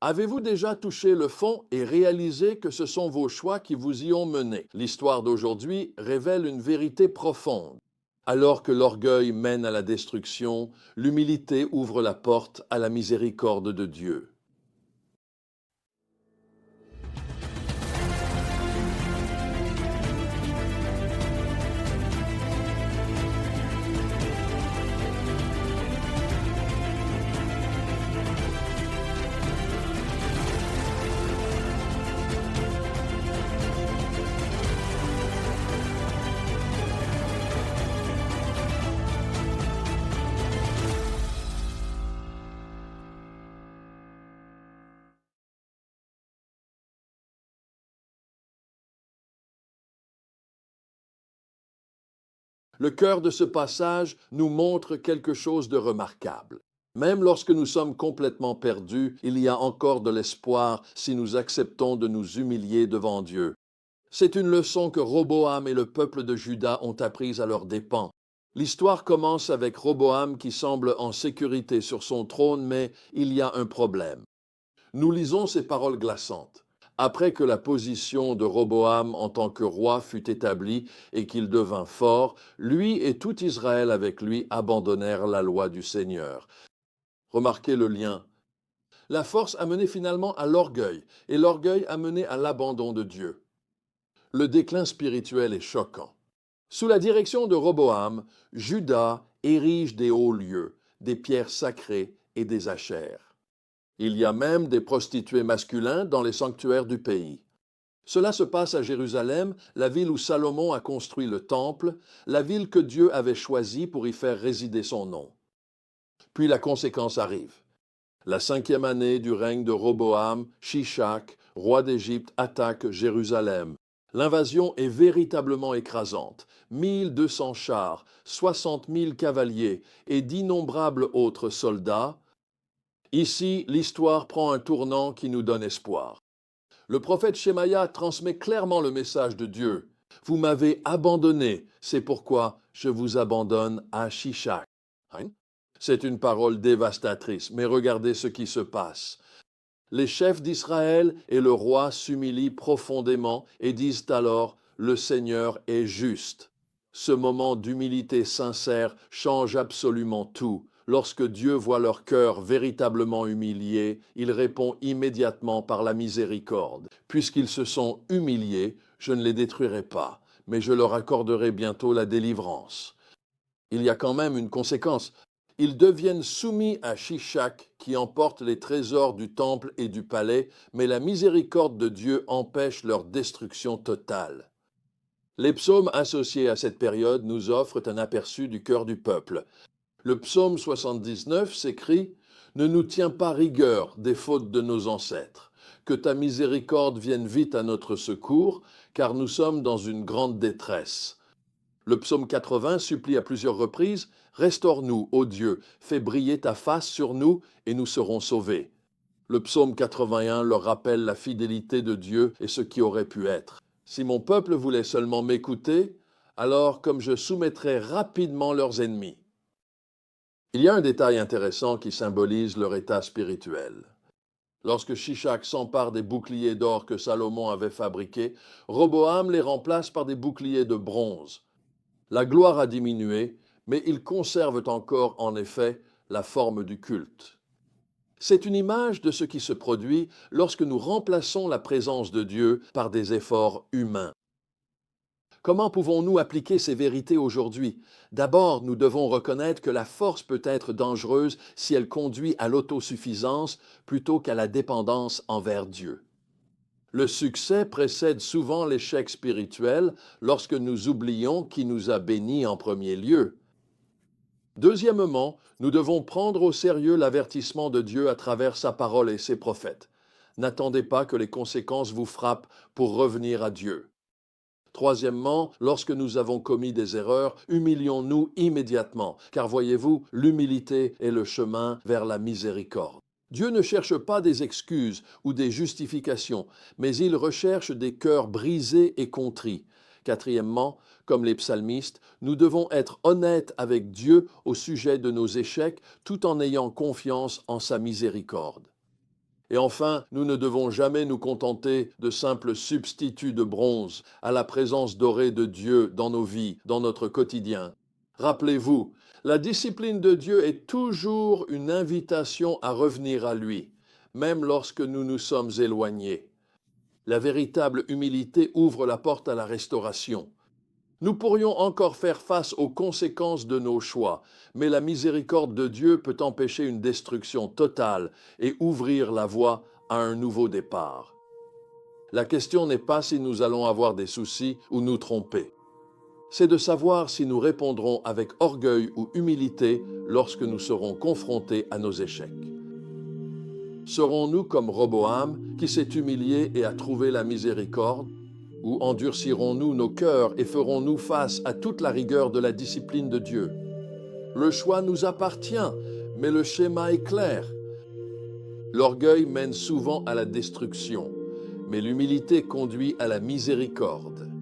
Avez-vous déjà touché le fond et réalisé que ce sont vos choix qui vous y ont mené? L'histoire d'aujourd'hui révèle une vérité profonde. Alors que l'orgueil mène à la destruction, l'humilité ouvre la porte à la miséricorde de Dieu. Le cœur de ce passage nous montre quelque chose de remarquable. Même lorsque nous sommes complètement perdus, il y a encore de l'espoir si nous acceptons de nous humilier devant Dieu. C'est une leçon que Roboam et le peuple de Juda ont apprise à leurs dépens. L'histoire commence avec Roboam qui semble en sécurité sur son trône, mais il y a un problème. Nous lisons ces paroles glaçantes. Après que la position de Roboam en tant que roi fut établie et qu'il devint fort, lui et tout Israël avec lui abandonnèrent la loi du Seigneur. Remarquez le lien. La force a mené finalement à l'orgueil, et l'orgueil a mené à l'abandon de Dieu. Le déclin spirituel est choquant. Sous la direction de Roboam, Juda érige des hauts lieux, des pierres sacrées et des achères. Il y a même des prostituées masculins dans les sanctuaires du pays. Cela se passe à Jérusalem, la ville où Salomon a construit le temple, la ville que Dieu avait choisie pour y faire résider son nom. Puis la conséquence arrive. La 5e année du règne de Roboam, Shishak, roi d'Égypte, attaque Jérusalem. L'invasion est véritablement écrasante. 1200 chars, 60 000 cavaliers et d'innombrables autres soldats. Ici, l'histoire prend un tournant qui nous donne espoir. Le prophète Shemaïa transmet clairement le message de Dieu. Vous m'avez abandonné, c'est pourquoi je vous abandonne à Shishak. Hein? C'est une parole dévastatrice, mais regardez ce qui se passe. Les chefs d'Israël et le roi s'humilient profondément et disent alors « Le Seigneur est juste ». Ce moment d'humilité sincère change absolument tout. Lorsque Dieu voit leur cœur véritablement humilié, il répond immédiatement par la miséricorde. Puisqu'ils se sont humiliés, je ne les détruirai pas, mais je leur accorderai bientôt la délivrance. Il y a quand même une conséquence. Ils deviennent soumis à Shishak qui emporte les trésors du temple et du palais, mais la miséricorde de Dieu empêche leur destruction totale. Les psaumes associés à cette période nous offrent un aperçu du cœur du peuple. Le psaume 79 s'écrit « Ne nous tiens pas rigueur des fautes de nos ancêtres, que ta miséricorde vienne vite à notre secours, car nous sommes dans une grande détresse. » Le psaume 80 supplie à plusieurs reprises « Restaure-nous, ô Dieu, fais briller ta face sur nous et nous serons sauvés. » Le psaume 81 leur rappelle la fidélité de Dieu et ce qui aurait pu être. Si mon peuple voulait seulement m'écouter, alors comme je soumettrais rapidement leurs ennemis. Il y a un détail intéressant qui symbolise leur état spirituel. Lorsque Shishak s'empare des boucliers d'or que Salomon avait fabriqués, Roboam les remplace par des boucliers de bronze. La gloire a diminué, mais ils conservent encore, en effet, la forme du culte. C'est une image de ce qui se produit lorsque nous remplaçons la présence de Dieu par des efforts humains. Comment pouvons-nous appliquer ces vérités aujourd'hui? D'abord, nous devons reconnaître que la force peut être dangereuse si elle conduit à l'autosuffisance plutôt qu'à la dépendance envers Dieu. Le succès précède souvent l'échec spirituel lorsque nous oublions qui nous a bénis en premier lieu. Deuxièmement, nous devons prendre au sérieux l'avertissement de Dieu à travers sa parole et ses prophètes. N'attendez pas que les conséquences vous frappent pour revenir à Dieu. Troisièmement, lorsque nous avons commis des erreurs, humilions-nous immédiatement, car voyez-vous, l'humilité est le chemin vers la miséricorde. Dieu ne cherche pas des excuses ou des justifications, mais il recherche des cœurs brisés et contrits. Quatrièmement, comme les psalmistes, nous devons être honnêtes avec Dieu au sujet de nos échecs tout en ayant confiance en sa miséricorde. Et enfin, nous ne devons jamais nous contenter de simples substituts de bronze à la présence dorée de Dieu dans nos vies, dans notre quotidien. Rappelez-vous, la discipline de Dieu est toujours une invitation à revenir à lui, même lorsque nous nous sommes éloignés. La véritable humilité ouvre la porte à la restauration. Nous pourrions encore faire face aux conséquences de nos choix, mais la miséricorde de Dieu peut empêcher une destruction totale et ouvrir la voie à un nouveau départ. La question n'est pas si nous allons avoir des soucis ou nous tromper. C'est de savoir si nous répondrons avec orgueil ou humilité lorsque nous serons confrontés à nos échecs. Serons-nous comme Roboam, qui s'est humilié et a trouvé la miséricorde? Ou endurcirons-nous nos cœurs et ferons-nous face à toute la rigueur de la discipline de Dieu? Le choix nous appartient, mais le schéma est clair. L'orgueil mène souvent à la destruction, mais l'humilité conduit à la miséricorde.